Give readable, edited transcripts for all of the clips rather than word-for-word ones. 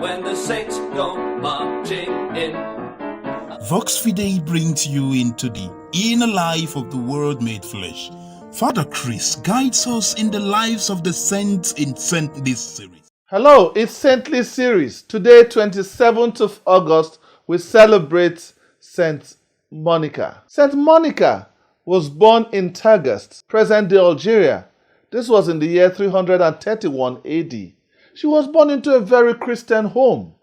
when the saints go marching in. Vox Fidei brings you into the inner life of the Word made flesh. Father Chris guides us in the lives of the saints in Saintly series. Hello, it's Saintly series. Today, 27th of August, we celebrate Saint Monica. Saint Monica was born in Tagaste, present-day Algeria. This was in the year 331 AD. She was born into a very Christian home.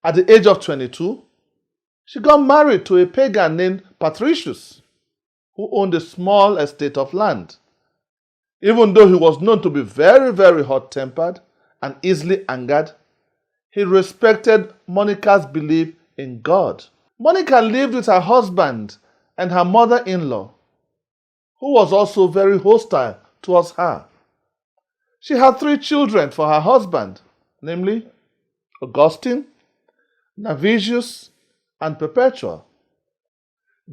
At the age of 22, she got married to a pagan named Patricius, who owned a small estate of land. Even though he was known to be very, very hot-tempered and easily angered, he respected Monica's belief in God. Monica lived with her husband and her mother-in-law, who was also very hostile towards her. She had 3 children for her husband, namely Augustine, Navigius, and Perpetua.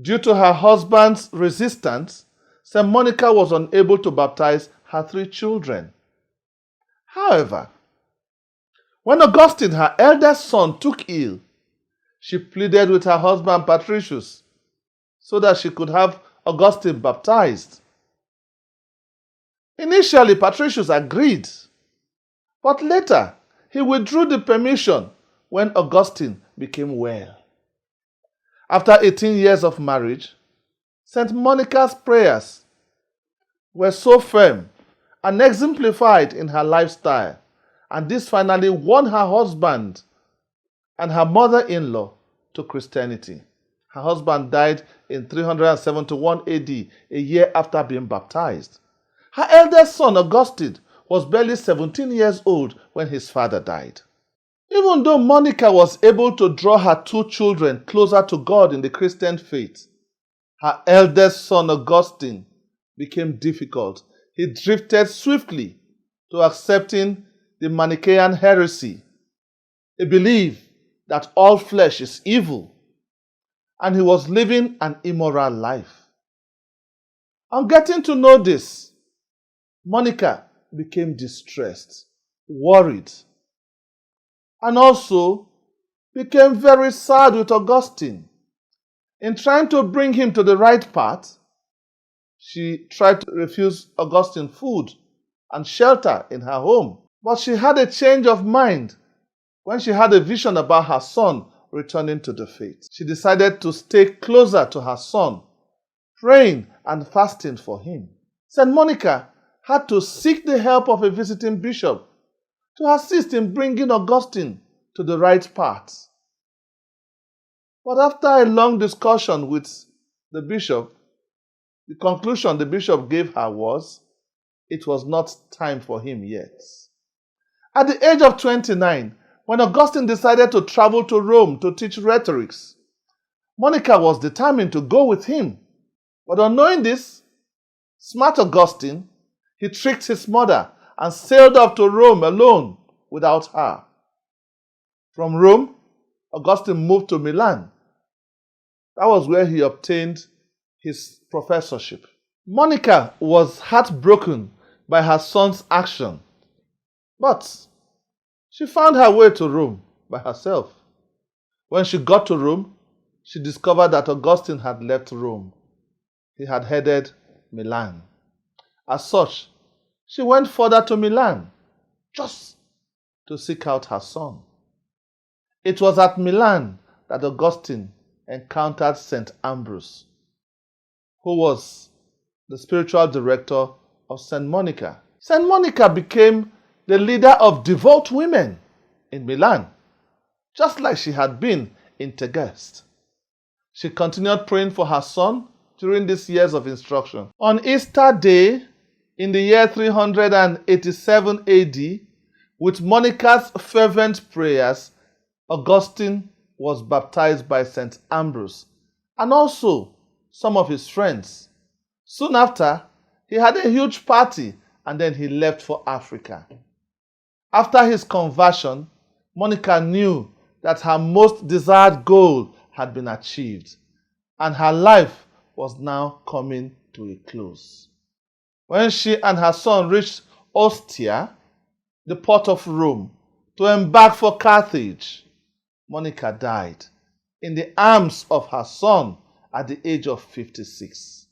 Due to her husband's resistance, St. Monica was unable to baptize her 3 children. However, when Augustine, her eldest son, took ill, she pleaded with her husband Patricius so that she could have Augustine baptized. Initially, Patricius agreed, but later he withdrew the permission when Augustine became well. After 18 years of marriage, St. Monica's prayers were so firm and exemplified in her lifestyle, and this finally won her husband and her mother-in-law to Christianity. Her husband died in 371 AD, a year after being baptized. Her eldest son, Augustine, was barely 17 years old when his father died. Even though Monica was able to draw her 2 children closer to God in the Christian faith, her eldest son, Augustine, became difficult. He drifted swiftly to accepting the Manichaean heresy, a belief that all flesh is evil, and he was living an immoral life. On getting to know this, Monica became distressed, worried, and also became very sad with Augustine. In trying to bring him to the right path, she tried to refuse Augustine food and shelter in her home. But she had a change of mind when she had a vision about her son returning to the faith. She decided to stay closer to her son, praying and fasting for him. St. Monica had to seek the help of a visiting bishop to assist in bringing Augustine to the right path. But after a long discussion with the bishop, the conclusion the bishop gave her was, it was not time for him yet. At the age of 29, when Augustine decided to travel to Rome to teach rhetorics, Monica was determined to go with him. But on knowing this, smart Augustine, he tricked his mother and sailed off to Rome alone without her. From Rome, Augustine moved to Milan. That was where he obtained his professorship. Monica was heartbroken by her son's action, but she found her way to Rome by herself. When she got to Rome, she discovered that Augustine had left Rome. He had headed Milan. As such, she went further to Milan just to seek out her son. It was at Milan that Augustine encountered St. Ambrose, who was the spiritual director of St. Monica. St. Monica became the leader of devout women in Milan, just like she had been in Tagaste. She continued praying for her son during these years of instruction. On Easter Day, in the year 387 AD, with Monica's fervent prayers, Augustine was baptized by St. Ambrose and also some of his friends. Soon after, he had a huge party and then he left for Africa. After his conversion, Monica knew that her most desired goal had been achieved and her life was now coming to a close. When she and her son reached Ostia, the port of Rome, to embark for Carthage, Monica died in the arms of her son at the age of 56.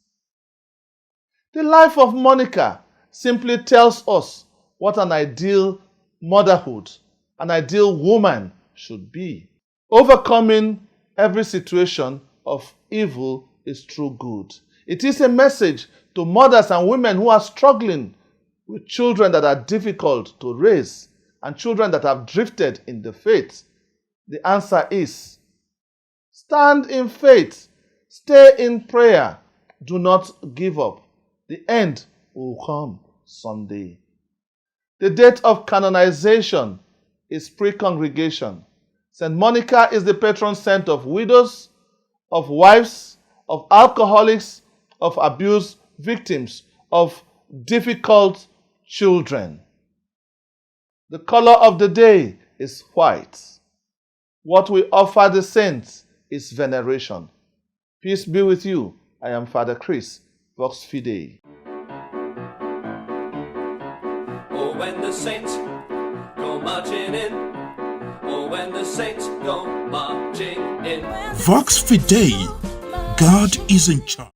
The life of Monica simply tells us what an ideal motherhood, an ideal woman should be. Overcoming every situation of evil is true good. It is a message to mothers and women who are struggling with children that are difficult to raise and children that have drifted in the faith. The answer is, stand in faith, stay in prayer, do not give up. The end will come someday. The date of canonization is pre-congregation. St. Monica is the patron saint of widows, of wives, of alcoholics, of abuse victims, of difficult children. The color of the day is white. What we offer the saints is veneration. Peace be with you. I am Father Chris, Vox Fidei. Oh, when the saints go marching in. Oh, when the saints go marching in. Vox Fidei, God is in charge.